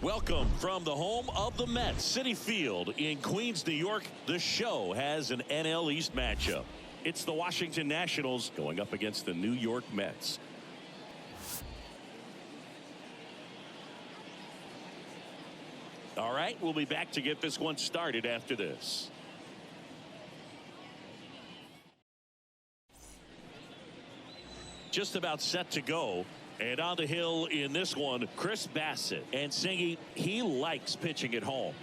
Welcome from the home of the Mets, Citi Field in Queens, New York. The show has an NL East matchup. It's the Washington Nationals going up against the New York Mets. All right, we'll be back to get this one started after this. Just about set to go. And on the hill in this one, Chris Bassett. And Singy, he likes pitching at home.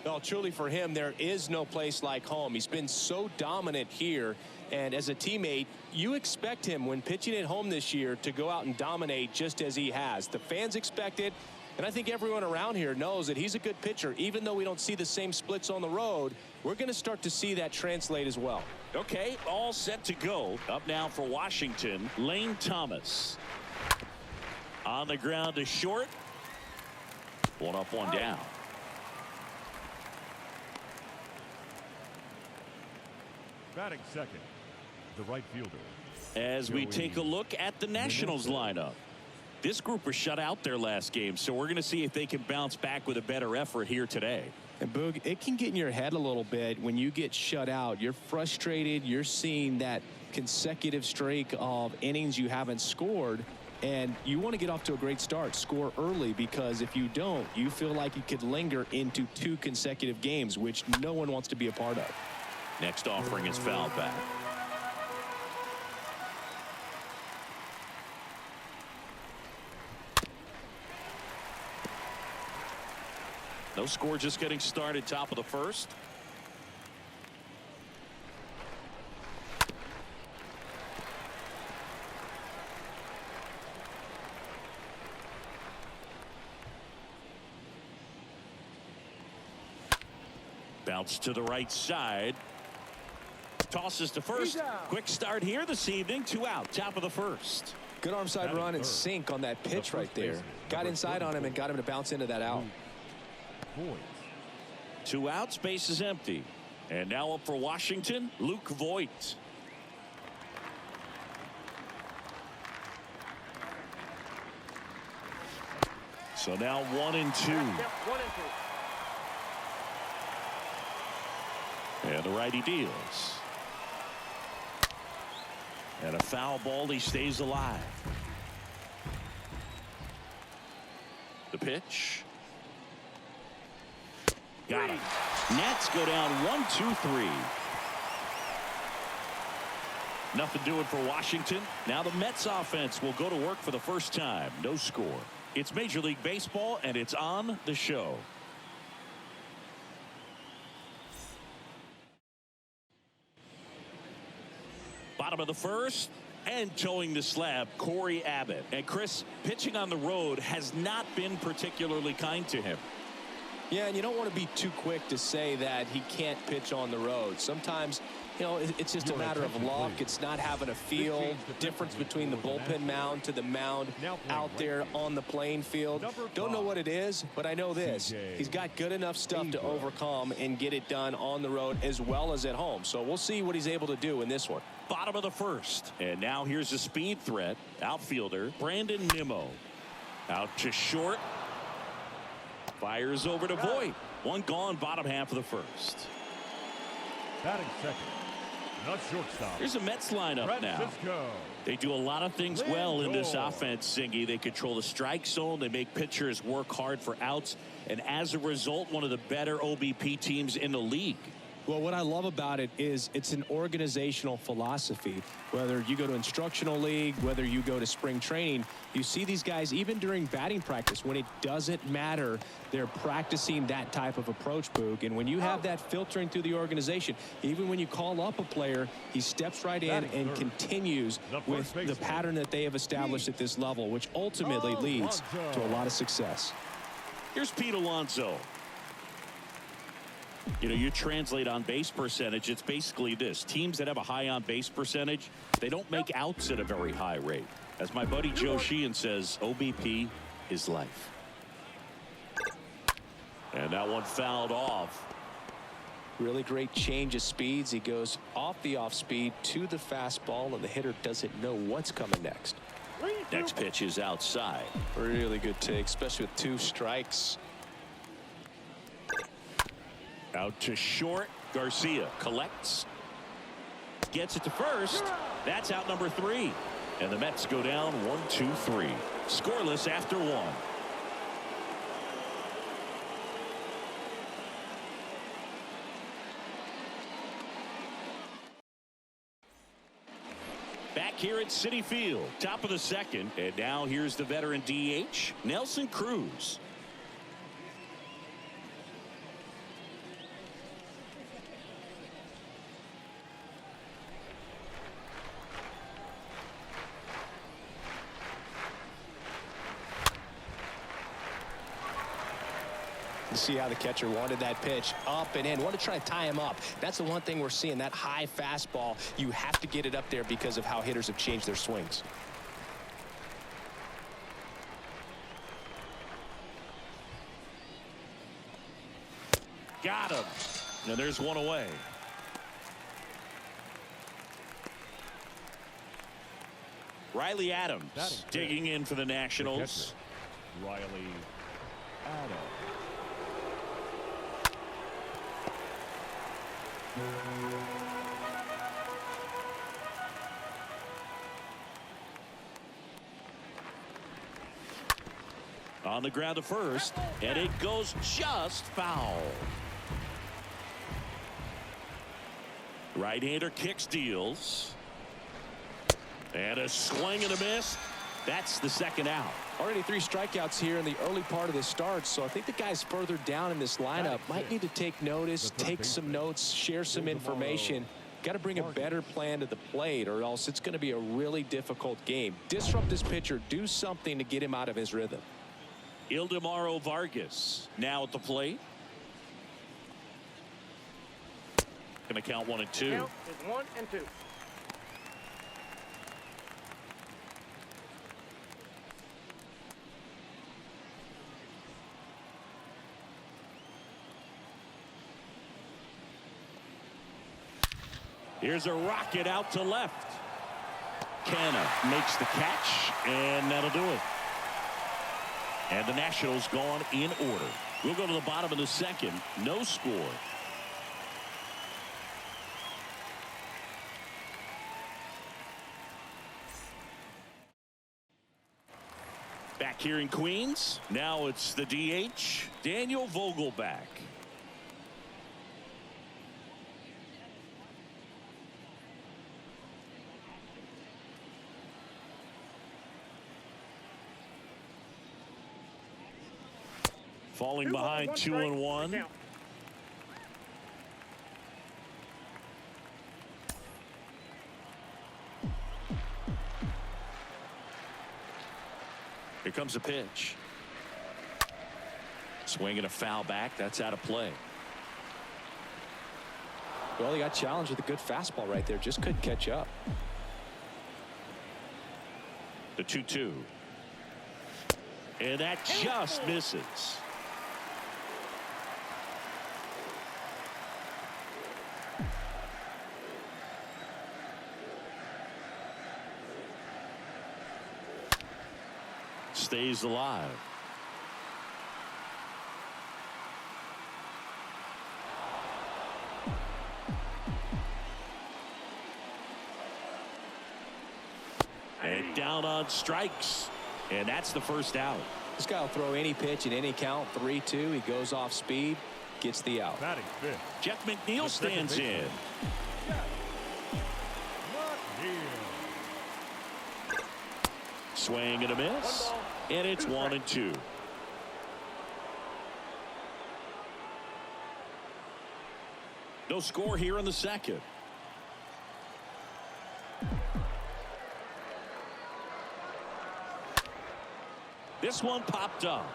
Well, truly for him, there is no place like home. He's been so dominant here. And as a teammate, you expect him when pitching at home this year to go out and dominate just as he has. The fans expect it. And I think everyone around here knows that he's a good pitcher. Even though we don't see the same splits on the road, we're going to start to see that translate as well. Okay, all set to go. Up now for Washington, Lane Thomas. On the ground to short. One up, one down. Batting second, the right fielder. As we take a look at the Nationals lineup. This group was shut out their last game, so we're going to see if they can bounce back with a better effort here today. And Boog, it can get in your head a little bit when you get shut out. You're frustrated. You're seeing that consecutive streak of innings you haven't scored. And you want to get off to a great start, score early, because if you don't, you feel like you could linger into 2 consecutive games, which no one wants to be a part of. Next offering is fouled back. No score, just getting started, top of the first. Bounce to the right side. Tosses to first. Quick start here this evening. 2 out, top of the first. Good arm side run and sink on that pitch right there. Got inside on him and got him to bounce into that out. 2 outs, base is empty. And now up for Washington, Luke Voigt. So now 1 and 2. And the righty deals. And a foul ball, he stays alive. The pitch. Got him. Nats go down 1-2-3. Nothing doing for Washington. Now the Mets offense will go to work for the first time. No score. It's Major League Baseball, and it's on the show. Bottom of the first, and towing the slab, Corey Abbott. And Chris, pitching on the road has not been particularly kind to him. Yeah, and you don't want to be too quick to say that he can't pitch on the road. Sometimes, you know, it's just a matter of luck. It's not having a feel. Difference between the bullpen mound to the mound out there on the playing field. Don't know what it is, but I know this. He's got good enough stuff to overcome and get it done on the road as well as at home. So we'll see what he's able to do in this one. Bottom of the first. And now here's a speed threat. Outfielder Brandon Nimmo. Out to short. Fires over to Voigt. 1 gone, bottom half of the first. Batting second, not shortstop. Here's a Mets lineup now. They do a lot of things well in this offense, Singy. They control the strike zone. They make pitchers work hard for outs. And as a result, one of the better OBP teams in the league. Well, what I love about it is it's an organizational philosophy. Whether you go to instructional league, whether you go to spring training, you see these guys even during batting practice when it doesn't matter. They're practicing that type of approach, Boog. And when you have that filtering through the organization, even when you call up a player, he steps right in and continues with the pattern that they have established at this level, which ultimately leads to a lot of success. Here's Pete Alonso. You know, you translate on base percentage, it's basically this. Teams that have a high on base percentage, they don't make outs at a very high rate. As my buddy Joe Sheehan says, OBP is life. And that one fouled off. Really great change of speeds. He goes off the off speed to the fastball, and the hitter doesn't know what's coming next. Next pitch is outside. Really good take, especially with 2 strikes. Out to short. Garcia collects. Gets it to first. That's out number 3. And the Mets go down 1-2-3. Scoreless after 1. Back here at Citi Field, top of the 2nd, and now here's the veteran DH, Nelson Cruz. You see how the catcher wanted that pitch up and in. Want to try to tie him up. That's the one thing we're seeing, that high fastball. You have to get it up there because of how hitters have changed their swings. Got him. And there's one away. Riley Adams digging in for the Nationals. Riley Adams. On the ground to first, and it goes just foul. Right-hander kicks, deals. And a swing and a miss. That's the 2nd out. Already 3 strikeouts here in the early part of the start, so I think the guys further down in this lineup might need to take notice, take some notes, share some information. Got to bring a better plan to the plate, or else it's going to be a really difficult game. Disrupt this pitcher, do something to get him out of his rhythm. Ildemaro Vargas now at the plate. Going to count 1 and 2. Count is 1 and 2. Here's a rocket out to left. Canna makes the catch, and that'll do it. And the Nationals gone in order. We'll go to the bottom of the 2nd. No score. Back here in Queens. Now it's the DH, Daniel Vogelback. Falling behind 2-1. Here comes a pitch. Swinging a foul back. That's out of play. Well, he got challenged with a good fastball right there. Just couldn't catch up. The 2-2. And that just misses. Stays alive. And down on strikes. And that's the 1st out. This guy will throw any pitch at any count. 3-2. He goes off speed, gets the out. Batting 5th. Jeff McNeil stands in. Swing and a miss. And it's 1 and 2. No score here in the 2nd. This one popped up.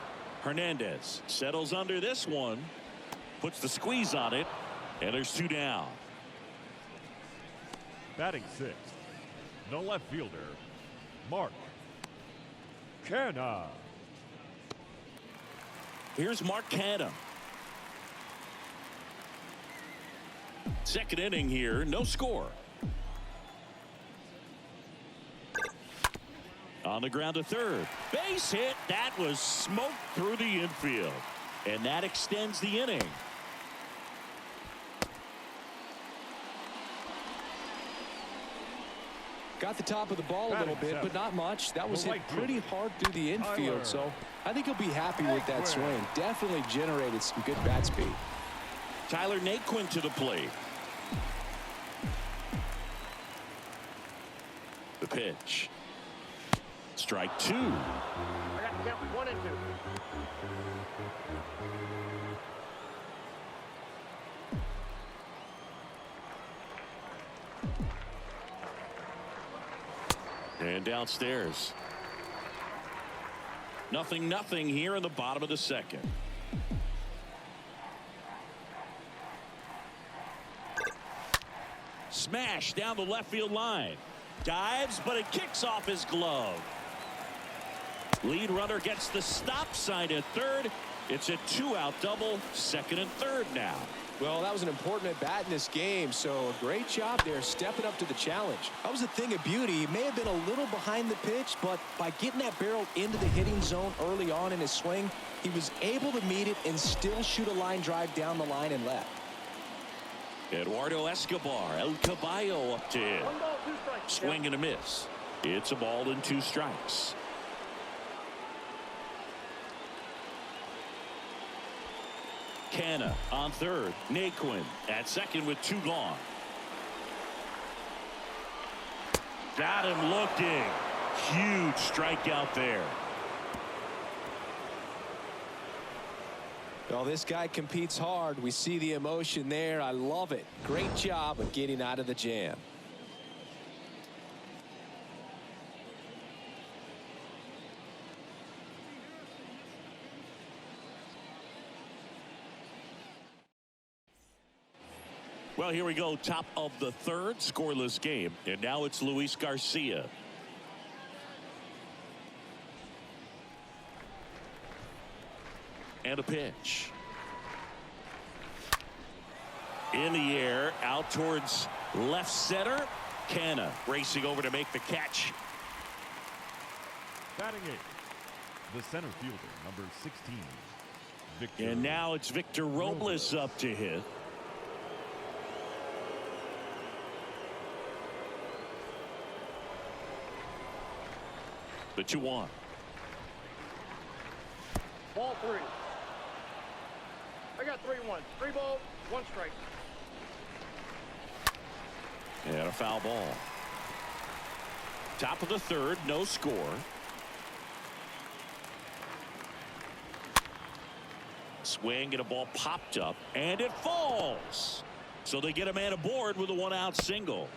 Hernandez settles under this one. Puts the squeeze on it. And there's 2 down. Batting 6th. No left fielder. Mark Canha. Here's Mark Canha. 2nd inning here. No score. On the ground to third. Base hit. That was smoked through the infield. And that extends the inning. Got the top of the ball a little bit, but not much. That was hit pretty hard through the infield, so I think he'll be happy with that swing. Definitely generated some good bat speed. Tyler Naquin to the plate. The pitch. Strike two. I got to count 1 and 2. And downstairs. 0-0 here in the bottom of the second. Smash down the left field line. Dives, but it kicks off his glove. Lead runner gets the stop sign at third. It's a 2-out double, second and third now. Well, that was an important at bat in this game, so a great job there stepping up to the challenge. That was a thing of beauty. He may have been a little behind the pitch, but by getting that barrel into the hitting zone early on in his swing, he was able to meet it and still shoot a line drive down the line and left. Eduardo Escobar, El Caballo up to hit. 1 ball, 2 strikes. Swing and a miss. It's a ball and 2 strikes. Canna on third. Naquin at second with 2 gone. Got him looking. Huge strikeout there. Well, this guy competes hard. We see the emotion there. I love it. Great job of getting out of the jam. Well, here we go. Top of the third, scoreless game. And now it's Luis Garcia. And a pitch. In the air, out towards left center. Canna racing over to make the catch. Batting 8th, the center fielder, number 16, Victor. And now it's Victor Robles up to hit. The 2-1. Ball 3. I got 3-1. 3 balls, 1 strike. And a foul ball. Top of the third, no score. Swing and a ball popped up and it falls. So they get a man aboard with a 1-out single.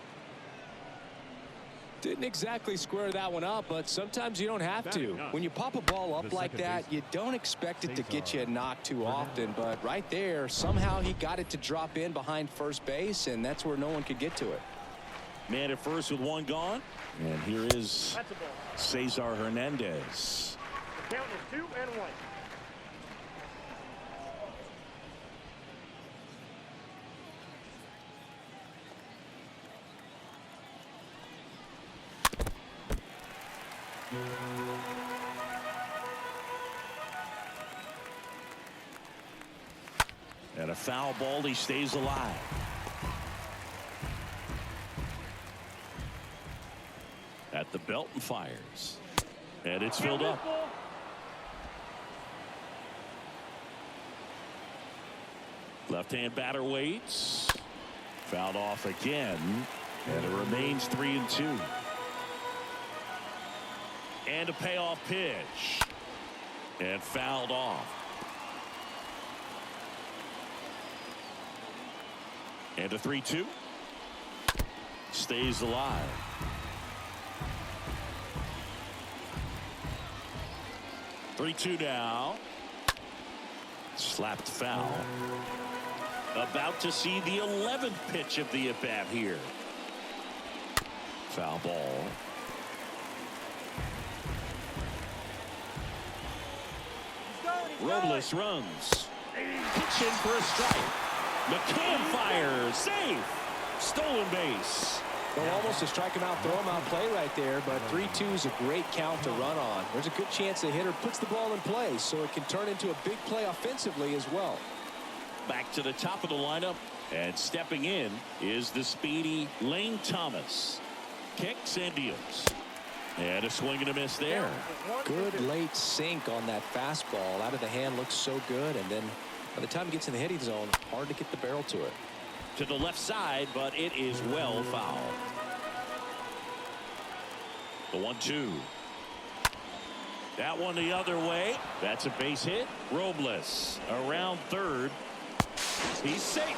Didn't exactly square that one up, but sometimes you don't have to. When you pop a ball up like that, you don't expect it to get you a knock too often, but right there, somehow he got it to drop in behind first base, and that's where no one could get to it. Man at first with 1 gone. And here is Cesar Hernandez. The count is 2 and 1. And a foul ball, he stays alive. At the belt and fires. And it's filled up. Left-hand batter waits. Fouled off again. And it remains 3-2. And a payoff pitch. And fouled off. And a 3-2. Stays alive. Three-2 now. Slapped foul. About to see the 11th pitch of the at-bat here. Foul ball. Robles runs. Pitch in for a strike. McCann fires. Safe. Stolen base. Well, almost a strike him out, throw him out play right there, but 3-2 is a great count to run on. There's a good chance the hitter puts the ball in play, so it can turn into a big play offensively as well. Back to the top of the lineup, and stepping in is the speedy Lane Thomas. Kicks and deals. And a swing and a miss there. Good late sink on that fastball. Out of the hand, looks so good, and then by the time it gets in the hitting zone, hard to get the barrel to it. To the left side, but it is well fouled. The 1-2. That one the other way. That's a base hit. Robles around third. He's safe.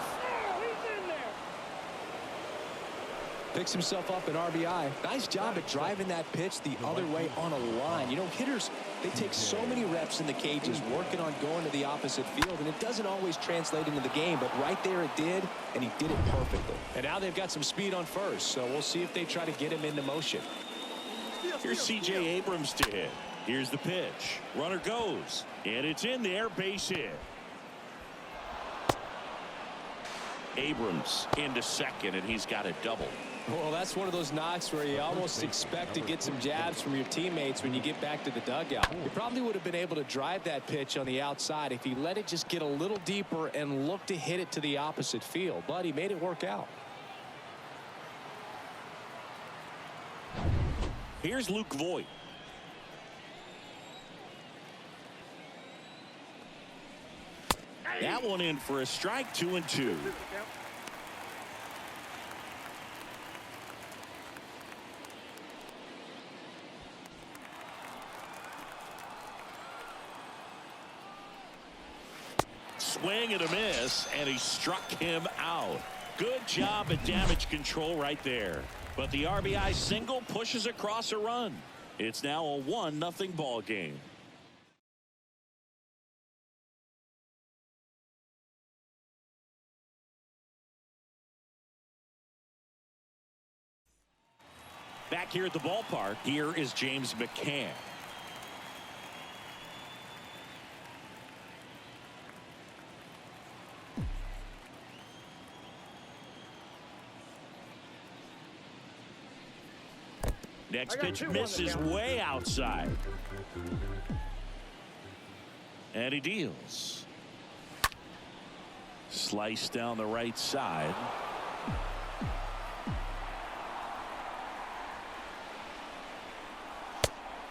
Picks himself up an RBI. Nice job at driving that pitch the other way on a line. You know, hitters, they take so many reps in the cages working on going to the opposite field, and it doesn't always translate into the game, but right there it did, and he did it perfectly. And now they've got some speed on first, so we'll see if they try to get him into motion. Here's C.J. Abrams to hit. Here's the pitch. Runner goes, and it's in there, base hit. Abrams into second, and he's got a double. Well, that's one of those knocks where you almost expect to get some jabs from your teammates when you get back to the dugout. He probably would have been able to drive that pitch on the outside if he let it just get a little deeper and look to hit it to the opposite field, but he made it work out. Here's Luke Voigt. That one in for a strike, 2-2. Swing and a miss, and he struck him out. Good job at damage control right there. But the RBI single pushes across a run. It's now a 1-0 ball game. Back here at the ballpark, here is James McCann. Next pitch misses way outside. And he deals. Slice down the right side.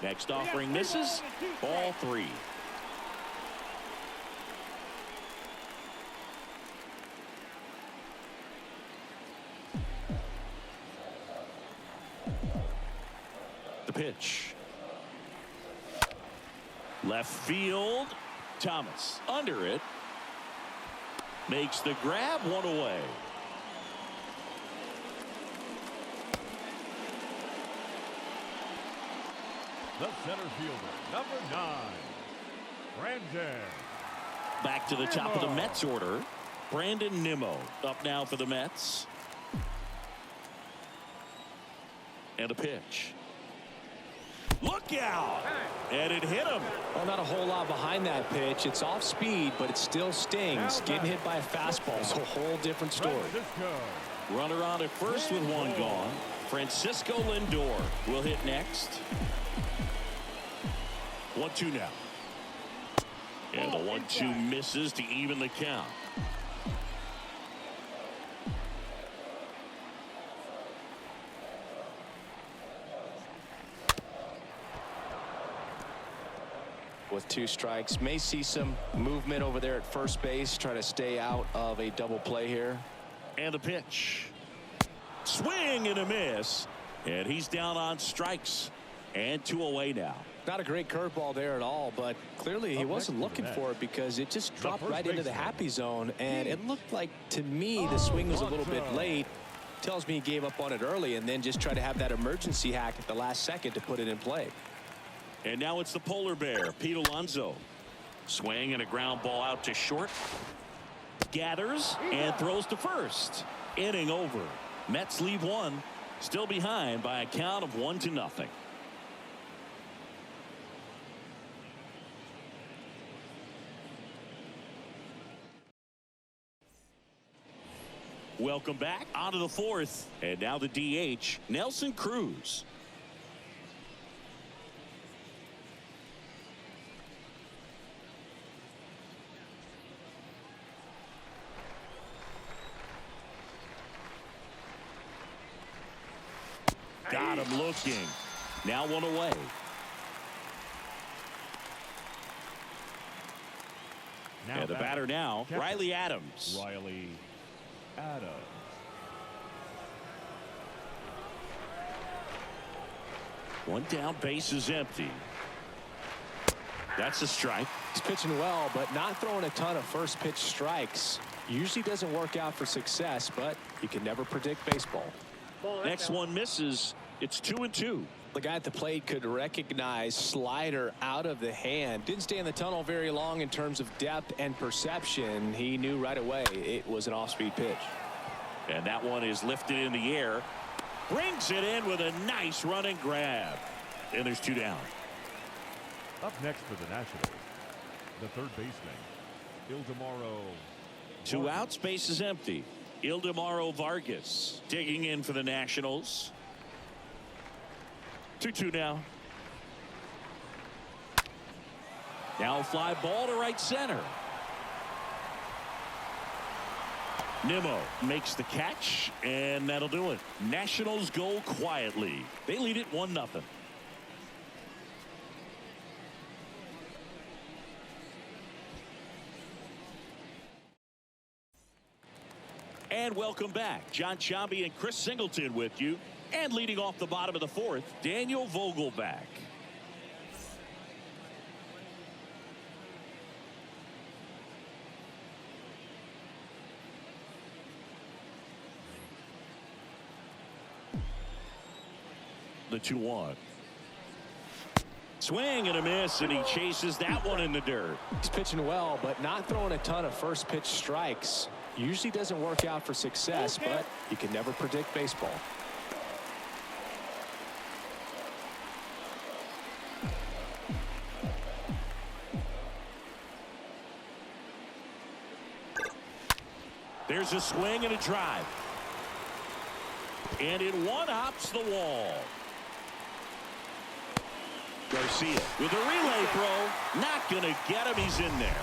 Next offering misses. Ball 3. The pitch. Left field. Thomas under it. Makes the grab, one away. The center fielder, number 9, Brandon. Back to the top of the Mets order. Brandon Nimmo up now for the Mets. And a pitch. Look out! And it hit him. Well, not a whole lot behind that pitch. It's off speed, but it still stings. Getting hit by a fastball is a whole different story. Runner on at first with one gone. Francisco Lindor will hit next. 1-2 now. And the 1-2 misses to even the count. With 2 strikes, may see some movement over there at first base, try to stay out of a double play here. And the pitch. Swing and a miss. And he's down on strikes. And 2 away now. Not a great curveball there at all, but clearly he wasn't looking for it because it just dropped right into the happy zone, and it looked like, to me, the swing was a little bit late. Tells me he gave up on it early and then just tried to have that emergency hack at the last second to put it in play. And now it's the polar bear, Pete Alonso. Swing and a ground ball out to short. Gathers and throws to first. Inning over. Mets leave 1. Still behind by a count of 1-0. Welcome back onto the fourth. And now the DH, Nelson Cruz. Got him looking. Now one away. And the batter now, Riley Adams. Riley Adams. One down, base is empty. That's a strike. He's pitching well, but not throwing a ton of first pitch strikes. Usually doesn't work out for success, but you can never predict baseball. Next one misses. It's 2-2. The guy at the plate could recognize slider out of the hand. Didn't stay in the tunnel very long in terms of depth and perception. He knew right away it was an off-speed pitch. And that one is lifted in the air. Brings it in with a nice running grab. And there's two down. Up next for the Nationals, the third baseman, Ildemaro. Two outs, base is empty. Ildemaro Vargas digging in for the Nationals. 2-2 now. Now a fly ball to right center. Nimmo makes the catch, and that'll do it. Nationals go quietly. They lead it 1-0. And welcome back. John Sciambi and Chris Singleton with you. And leading off the bottom of the fourth, Daniel Vogelbach. The 2-1. Swing and a miss, and he chases that one in the dirt. He's pitching well, but not throwing a ton of first pitch strikes. Usually doesn't work out for success, but you can never predict baseball. There's a swing and a drive. And it one-hops the wall. Garcia with a relay throw. Not going to get him. He's in there.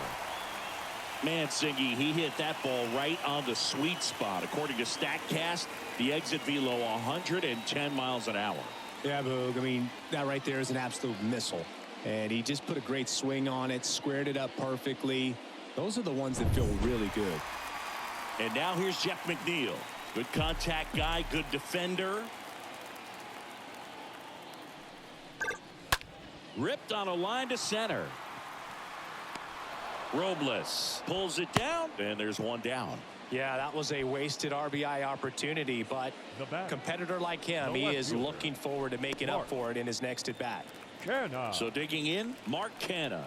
Man, Singy, he hit that ball right on the sweet spot. According to StatCast, the exit velo 110 miles an hour. Yeah, Boog. I mean, that right there is an absolute missile. And he just put a great swing on it, squared it up perfectly. Those are the ones that feel really good. And now here's Jeff McNeil. Good contact guy, good defender. Ripped on a line to center. Robles pulls it down, and there's one down. Yeah, that was a wasted RBI opportunity, but a competitor like him, he is looking forward to making up for it in his next at bat. So digging in, Mark Canha.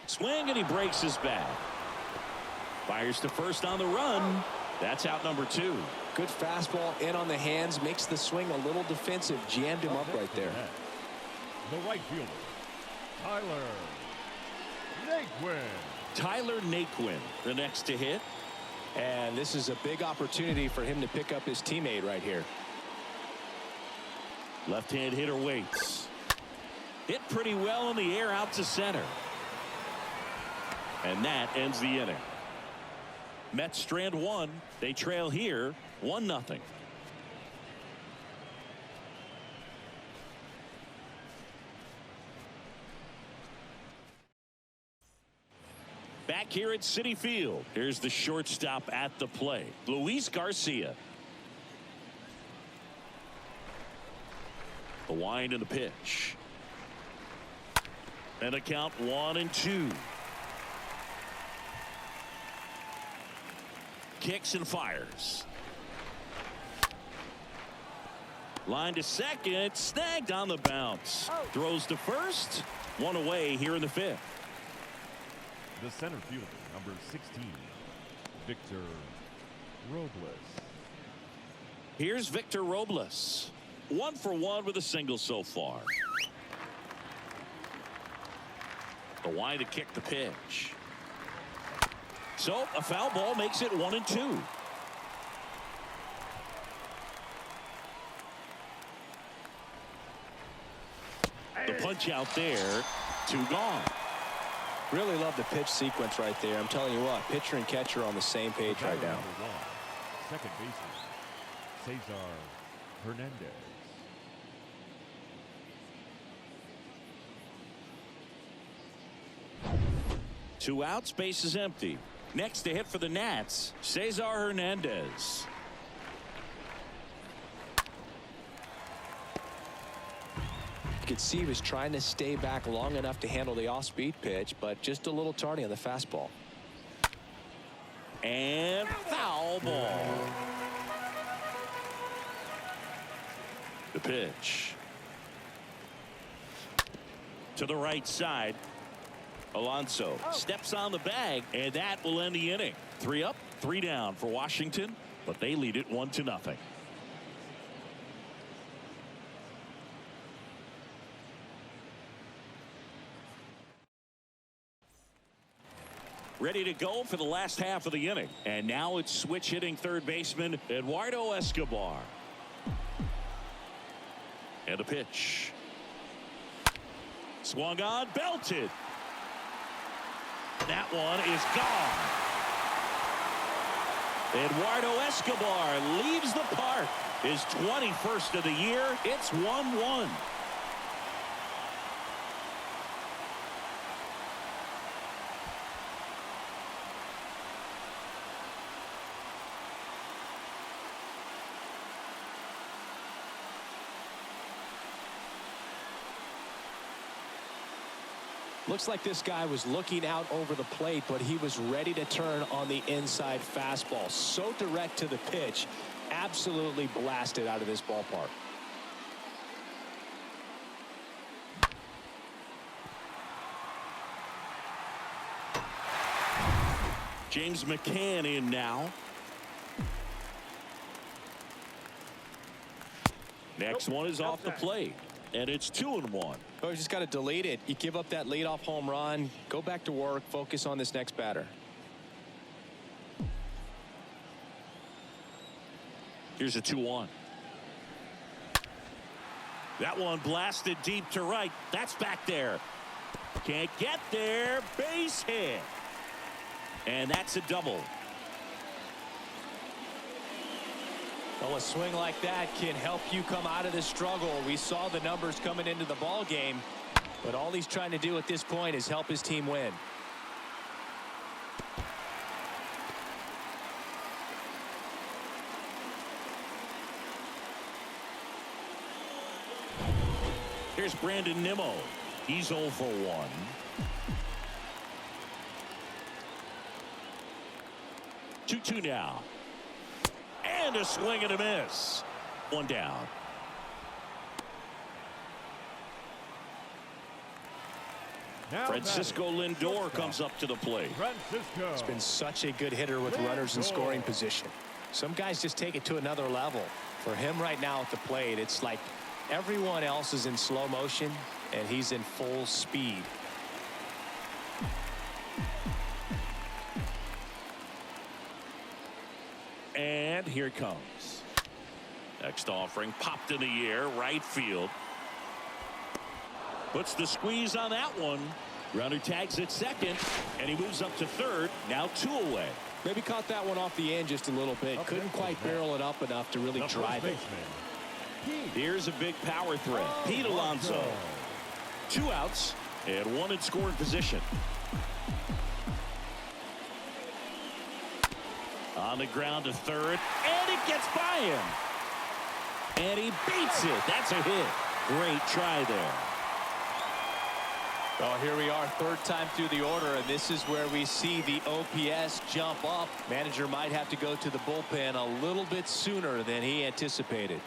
Swing, and he breaks his bat. Fires to first on the run. That's out number 2. Good fastball in on the hands, makes the swing a little defensive. Jammed him up right there. The right fielder, Tyler Naquin. Tyler Naquin, the next to hit. And this is a big opportunity for him to pick up his teammate right here. Left-hand hitter waits. Hit pretty well in the air out to center. And that ends the inning. Mets strand 1. They trail here 1-0. Back here at Citi Field. Here's the shortstop at the plate, Luis Garcia. The wind and the pitch. And a count 1-2. Kicks and fires. Line to second, snagged on the bounce. Throws to first. One away here in the 5th. The center fielder, number 16, Victor Robles. Here's Victor Robles. 1 for 1 with a single so far. The wide to kick the pitch. So a foul ball makes it 1-2. The punch out there. 2 gone. Really love the pitch sequence right there. I'm telling you what, pitcher and catcher are on the same page right now. Second baseman, Cesar Hernandez. Two outs, base is empty. Next to hit for the Nats, Cesar Hernandez. You could see he was trying to stay back long enough to handle the off-speed pitch, but just a little tardy on the fastball. And foul ball. The pitch. To the right side. Alonso steps on the bag, and that will end the inning. 3 up, 3 down for Washington, but they lead it 1-0. Ready to go for the last half of the inning. And now it's switch hitting third baseman Eduardo Escobar. And a pitch. Swung on, belted. That one is gone. Eduardo Escobar leaves the park. His 21st of the year. It's 1-1. Looks like this guy was looking out over the plate, but he was ready to turn on the inside fastball. So direct to the pitch. Absolutely blasted out of this ballpark. James McCann in now. Next one is off the plate. And it's 2-1. Oh, you just got to delete it. You give up that leadoff home run. Go back to work. Focus on this next batter. Here's a 2-1. That one blasted deep to right. That's back there. Can't get there. Base hit. And that's a double. Well, a swing like that can help you come out of the struggle. We saw the numbers coming into the ball game, but all he's trying to do at this point is help his team win. Here's Brandon Nimmo. He's 0 for 1. Two now. And a swing and a miss. 1 down. Now Francisco Lindor comes up to the plate. Francisco. He's been such a good hitter with runners in scoring position. Some guys just take it to another level. For him right now at the plate, it's like everyone else is in slow motion and he's in full speed. And here it comes. Next offering popped in the air, right field. Puts the squeeze on that one. Runner tags at second, and he moves up to third. Now 2 away. Maybe caught that one off the end just a little bit. Couldn't quite barrel it up enough to really drive it. Here's a big power threat. Pete Alonso. 2 outs and 1 in scoring position. On the ground to third, and it gets by him. And he beats it. That's a hit. Great try there. Well, here we are, third time through the order, and this is where we see the OPS jump up. Manager might have to go to the bullpen a little bit sooner than he anticipated.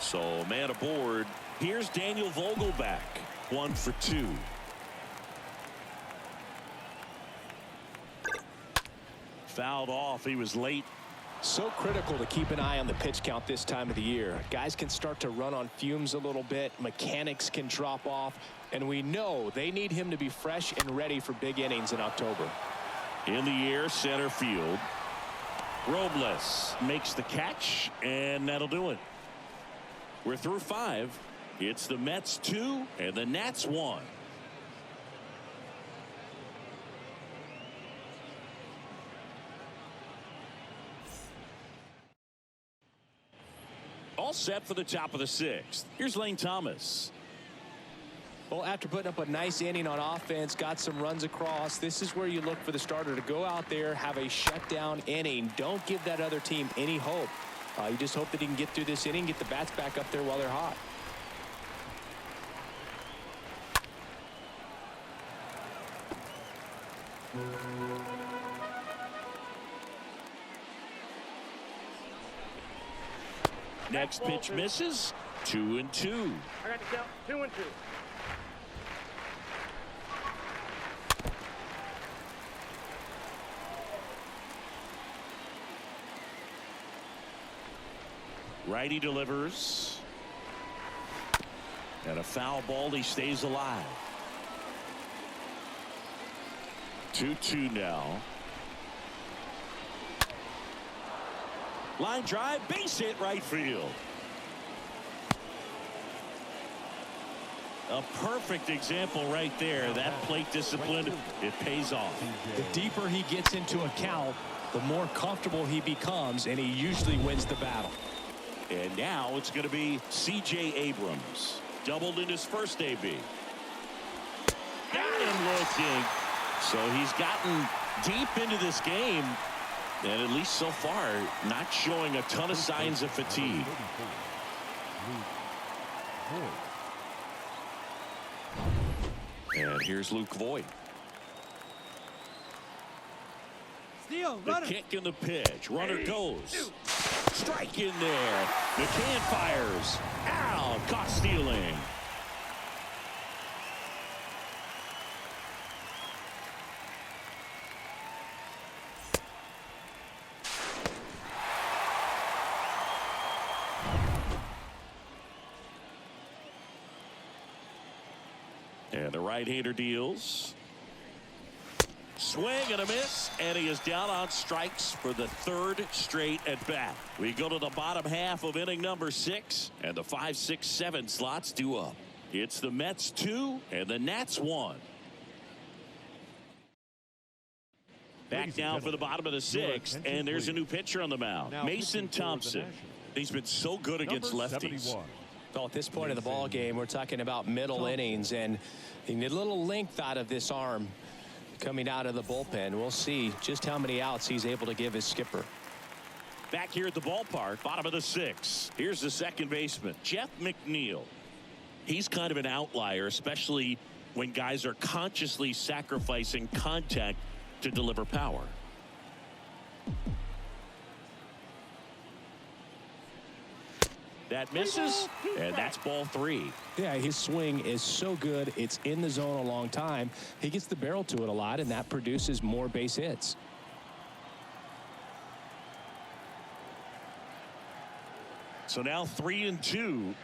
So, man aboard. Here's Daniel Vogelback. 1 for 2. Fouled off. He was late. So critical to keep an eye on the pitch count this time of the year. Guys can start to run on fumes a little bit. Mechanics can drop off. And we know they need him to be fresh and ready for big innings in October. In the air, center field. Robles makes the catch, and that'll do it. We're through 5. It's the Mets 2 and the Nats 1. All set for the top of the 6th. Here's Lane Thomas. Well, after putting up a nice inning on offense, got some runs across, this is where you look for the starter to go out there, have a shutdown inning. Don't give that other team any hope. You just hope that he can get through this inning, get the bats back up there while they're hot. Next pitch misses. 2-2. I got the count. 2-2. Righty delivers. And a foul ball. He stays alive. 2-2 now. Line drive, base hit, right field. A perfect example right there. That plate discipline, it pays off. The deeper he gets into a count, the more comfortable he becomes, and he usually wins the battle. And now it's going to be C.J. Abrams. Doubled in his first AB. Got him looking. So he's gotten deep into this game. And at least so far, not showing a ton of signs of fatigue. And here's Luke Voigt. The kick and the pitch. Runner goes. Strike in there. McCann fires. Out. Caught stealing. And the right-hander deals. Swing and a miss, and he is down on strikes for the 3rd straight at bat. We go to the bottom half of inning number 6, and the 5, 6, 7 slots due up. It's the Mets 2 and the Nats 1. Back now for the bottom of the 6th, and there's a new pitcher on the mound. Mason Thompson. He's been so good against lefties. Well, at this point in the ball game, we're talking about middle innings, and you need a little length out of this arm coming out of the bullpen. We'll see just how many outs he's able to give his skipper. Back here at the ballpark, bottom of the 6th. Here's the second baseman, Jeff McNeil. He's kind of an outlier, especially when guys are consciously sacrificing contact to deliver power. That misses, and that's ball 3. Yeah, his swing is so good. It's in the zone a long time. He gets the barrel to it a lot, and that produces more base hits. So now 3-2.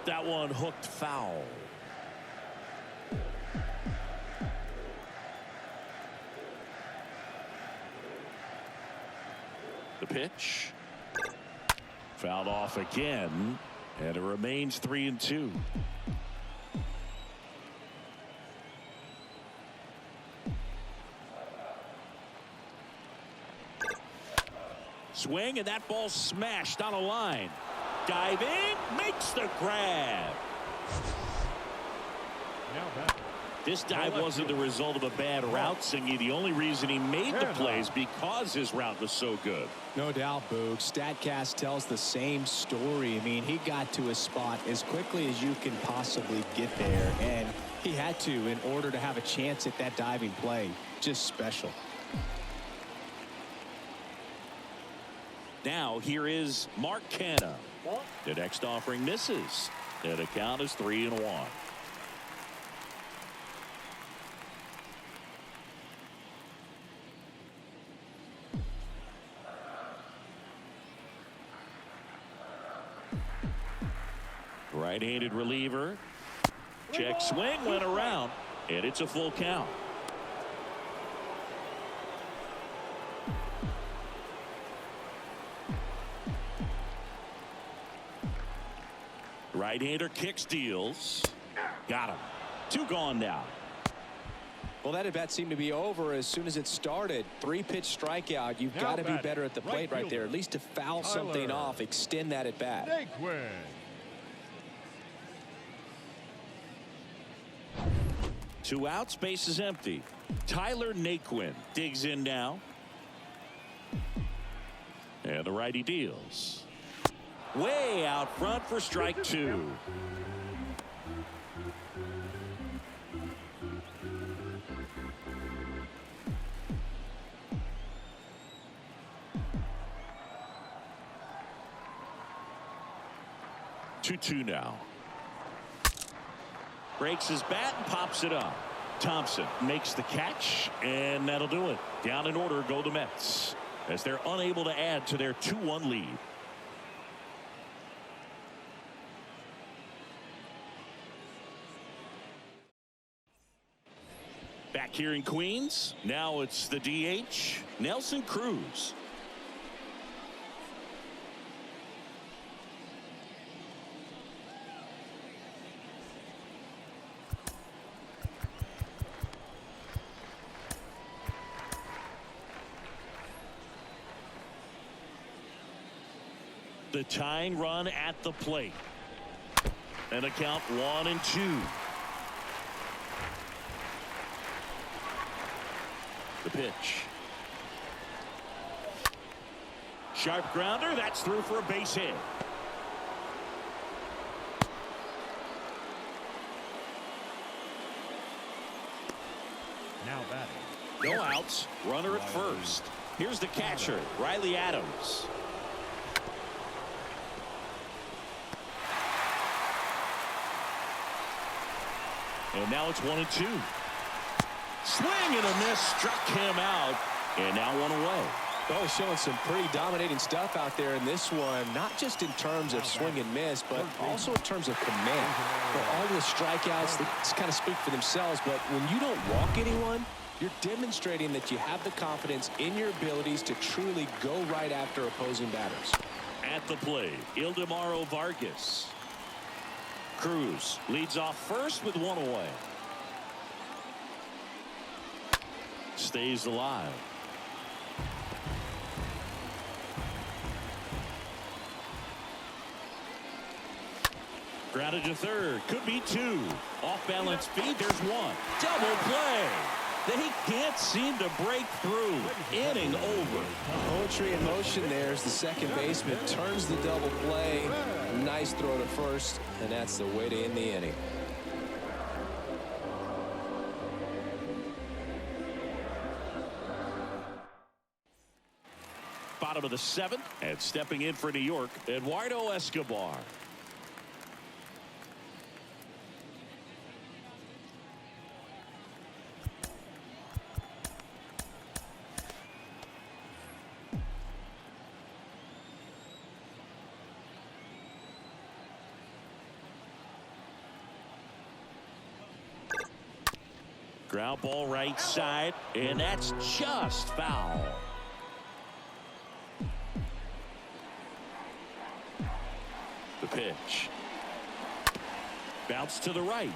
That one hooked foul. The pitch. Fouled off again, and it remains 3-2. Swing, and that ball smashed on a line. Diving, makes the grab. This dive wasn't the result of a bad route, Singy. The only reason he made the play is because his route was so good. No doubt, Boog. StatCast tells the same story. I mean, he got to his spot as quickly as you can possibly get there, and he had to in order to have a chance at that diving play. Just special. Now here is Mark Canha. The next offering misses. And the count is 3-1. Right-handed reliever. Check swing, went around, and it's a full count. Right-hander kicks, deals. Got him. 2 gone now. Well, that at bat seemed to be over as soon as it started. 3-pitch strikeout. You've got to be better at the plate right there, at least to foul something off, extend that at bat. 2 outs, base is empty. Tyler Naquin digs in now. And the righty deals. Way out front for strike 2. Two now. Breaks his bat and pops it up. Thompson makes the catch, and that'll do it. Down in order go the Mets as they're unable to add to their 2-1 lead. Back here in Queens, now it's the DH, Nelson Cruz. The tying run at the plate. And a count 1-2. The pitch. Sharp grounder. That's through for a base hit. Now batting. No outs. Runner at first. Here's the catcher, Riley Adams. And now it's 1-2. Swing and a miss, struck him out, and now 1 away. Oh, showing some pretty dominating stuff out there in this one, not just in terms of swing and miss, but also in terms of command. For all of the strikeouts, they kind of speak for themselves, but when you don't walk anyone, you're demonstrating that you have the confidence in your abilities to truly go right after opposing batters. At the plate, Ildemaro Vargas. Cruz leads off first with 1 away. Stays alive. Grounded to third. Could be 2. Off balance feed. There's 1. Double play. They can't seem to break through. Inning over. Poetry in motion there as the second baseman turns the double play. Nice throw to first, and that's the way to end the inning. Bottom of the 7th, and stepping in for New York, Eduardo Escobar. Ground ball right side, and that's just foul. The pitch. Bounce to the right.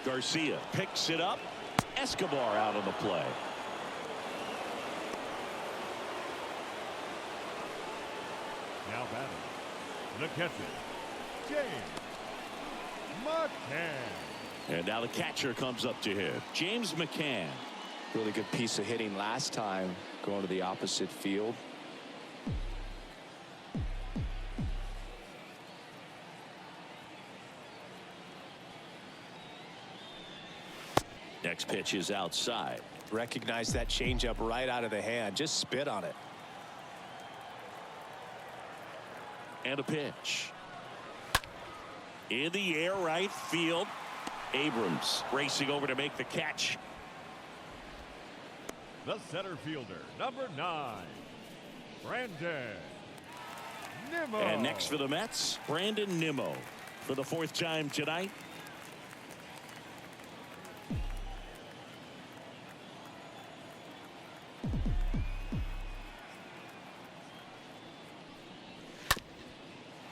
Garcia picks it up. Escobar out on the play. Now batting. The catcher, James McCann. And now the catcher comes up to him. James McCann. Really good piece of hitting last time, going to the opposite field. Next pitch is outside. Recognize that changeup right out of the hand. Just spit on it. And a pitch. In the air, right field. Abrams racing over to make the catch. The center fielder, number 9, Brandon Nimmo. And next for the Mets, Brandon Nimmo. for the 4th time tonight.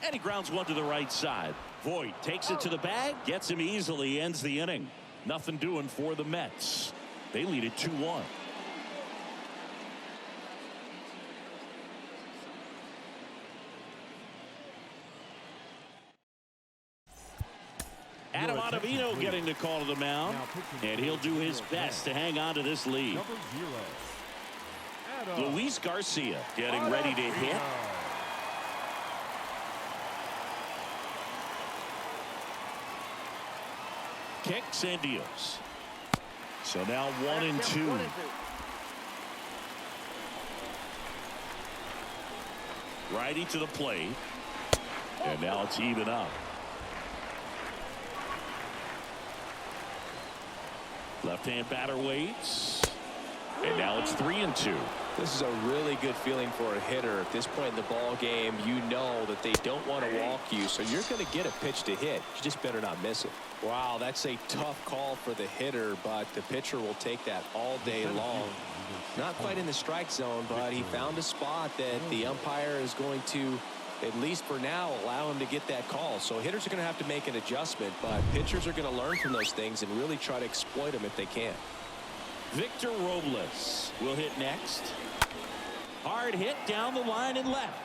And he grounds one to the right side. Voit takes it to the bag, gets him easily, ends the inning. Nothing doing for the Mets. They lead it 2-1. Adam Ottavino getting the call to the mound, and he'll do his best to hang on to this lead. Luis Garcia getting ready to hit. Kicks and deals. So now 1-2. Righty to the plate. And now it's even up. Left-hand batter waits. And now it's 3-2. This is a really good feeling for a hitter at this point in the ball game. You know that they don't want to walk you, so you're going to get a pitch to hit. You just better not miss it. Wow, that's a tough call for the hitter, but the pitcher will take that all day long. Not quite in the strike zone, but he found a spot that the umpire is going to, at least for now, allow him to get that call. So hitters are going to have to make an adjustment, but pitchers are going to learn from those things and really try to exploit them if they can. Victor Robles will hit next. Hard hit down the line and left.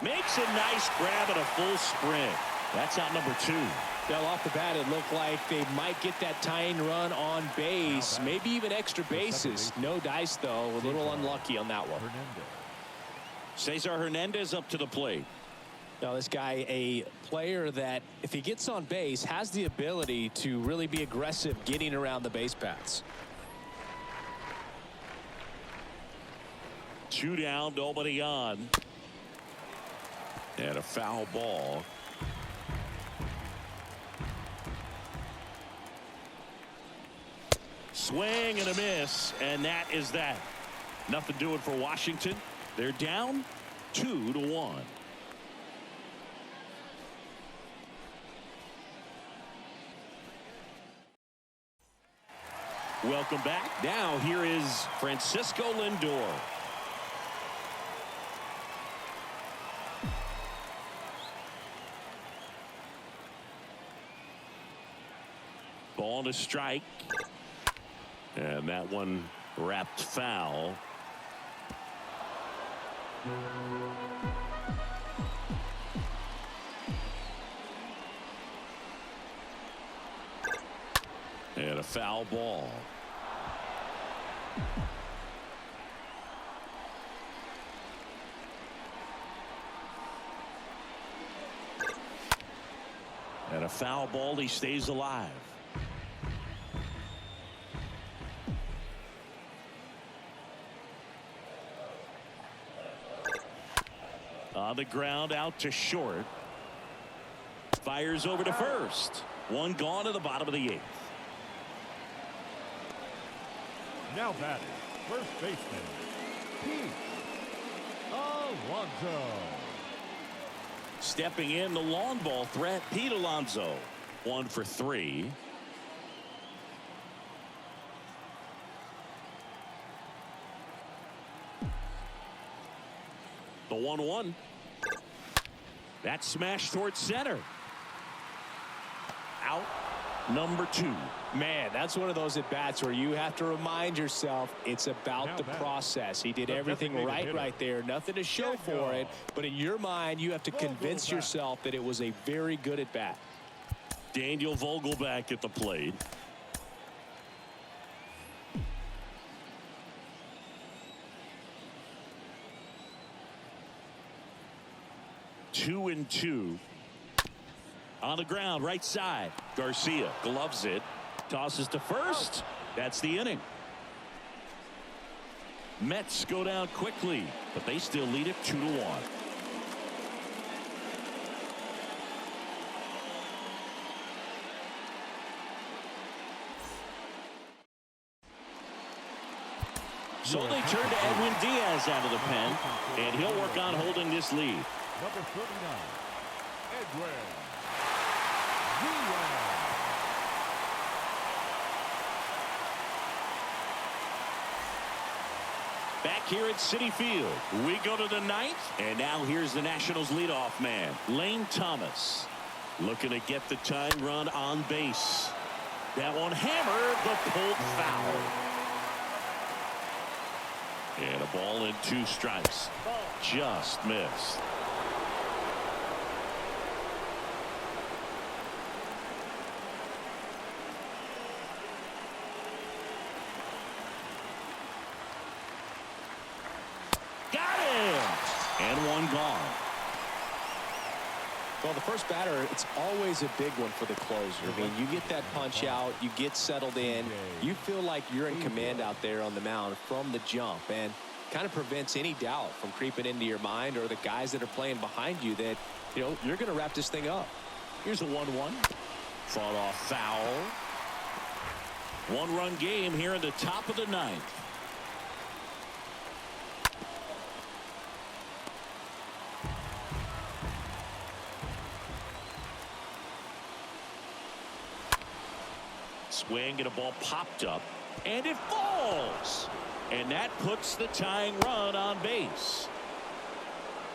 Makes a nice grab and a full sprint. That's out number 2. Well, off the bat, it looked like they might get that tying run on base, maybe even extra bases. No dice, though. A little unlucky on that one. Cesar Hernandez up to the plate. Now, this guy, a player that, if he gets on base, has the ability to really be aggressive getting around the base paths. 2 down, nobody on. And a foul ball. Swing and a miss, and that is that. Nothing doing for Washington. They're down 2-1. Welcome back. Now here is Francisco Lindor. Ball to strike. And that one wrapped foul. And a foul ball. And a foul ball, he stays alive. On the ground, out to short. Fires over to first. One gone to the bottom of the 8th. Now batting, first baseman, Pete Alonso. Stepping in, the long ball threat, Pete Alonso. 1 for 3. The 1-1. That smash towards center. Out number 2. Man, that's one of those at bats where you have to remind yourself it's about the process. He did everything right there. Nothing to show for it, but in your mind you have to convince yourself that it was a very good at bat. Daniel Vogelback at the plate. Two and 2. On the ground, right side. Garcia gloves it. Tosses to first. That's the inning. Mets go down quickly, but they still lead it 2-1. So they turn to Edwin Diaz out of the pen, and he'll work on holding this lead. Number 39, Edwin Back here at Citi Field, we go to the ninth, and now here's the Nationals leadoff man, Lane Thomas, looking to get the tying run on base. That one hammered, but pulled foul. And a ball and 2 strikes. Just missed. And one gone. Well, the first batter, it's always a big one for the closer. I mean, you get that punch out, you get settled in, you feel like you're in command out there on the mound from the jump, and kind of prevents any doubt from creeping into your mind or the guys that are playing behind you that, you know, you're going to wrap this thing up. Here's a 1-1. Fought off foul. 1-run game here in the top of the ninth. Swing and a ball popped up, and it falls, and that puts the tying run on base.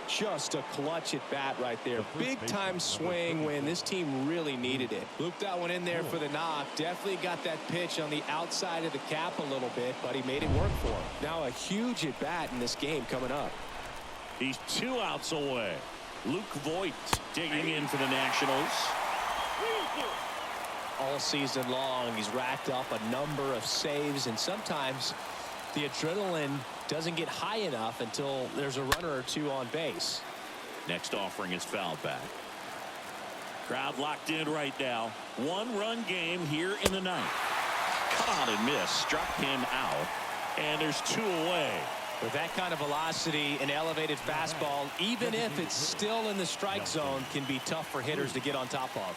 Just a clutch at bat right there. Big time swing when this team really needed it. Looped that one in there for the knock. Definitely got that pitch on the outside of the cap a little bit, but he made it work for him. Now a huge at bat in this game coming up. He's 2 outs away. Luke Voigt digging in for the Nationals. All season long, he's racked up a number of saves, and sometimes the adrenaline doesn't get high enough until there's a runner or 2 on base. Next offering is fouled back. Crowd locked in right now. 1-run game here in the ninth. Cut on and miss. Struck him out, and there's 2 away. With that kind of velocity, an elevated fastball, even if it's still in the strike zone, can be tough for hitters to get on top of.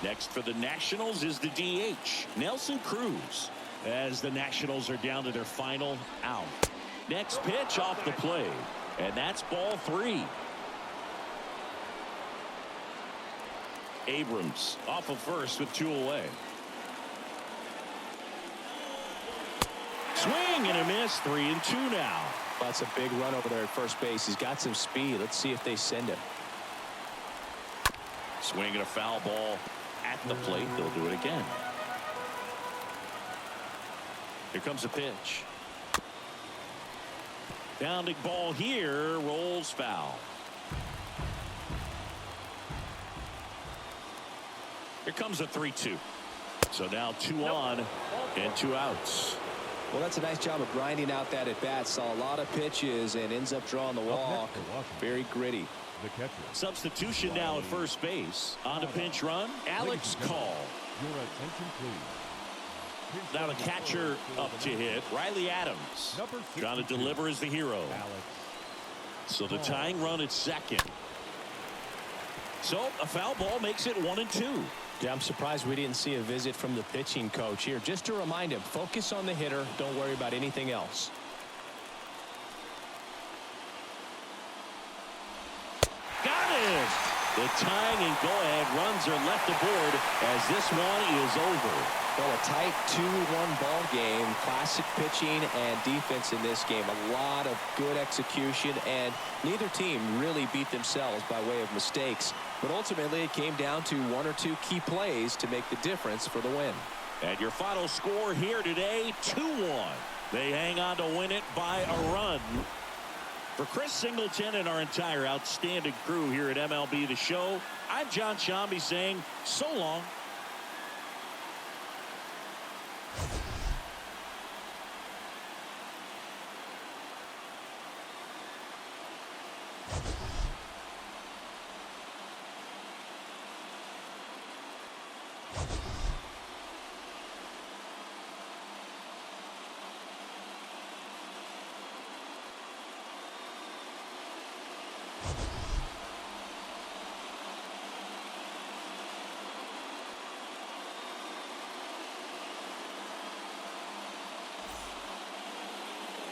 Next for the Nationals is the DH, Nelson Cruz, as the Nationals are down to their final out. Next pitch off the plate, and that's ball 3. Abrams off of first with 2 away. Swing and a miss, 3-2 now. That's a big run over there at first base. He's got some speed. Let's see if they send him. Swing and a foul ball at the plate. They'll do it again. Here comes a pitch. Bounding ball here, rolls foul. Here comes a 3-2. So now 2 on and 2 outs. Well, that's a nice job of grinding out that at bat. Saw a lot of pitches and ends up drawing the walk. Very gritty. The catcher. Substitution now at first base. On a pinch run, Alex Call. Your attention, please. Now the catcher up to hit, Riley Adams. Trying to deliver as the hero. So the tying run at second. So a foul ball makes it 1-2. Yeah, I'm surprised we didn't see a visit from the pitching coach here. Just to remind him, focus on the hitter. Don't worry about anything else. Got it! The tying and go-ahead runs are left aboard as this one is over. Well, a tight 2-1 ball game. Classic pitching and defense in this game. A lot of good execution, and neither team really beat themselves by way of mistakes. But ultimately, it came down to 1 or 2 key plays to make the difference for the win. And your final score here today, 2-1. They hang on to win it by a run. For Chris Singleton and our entire outstanding crew here at MLB The Show, I'm John Shambi saying so long.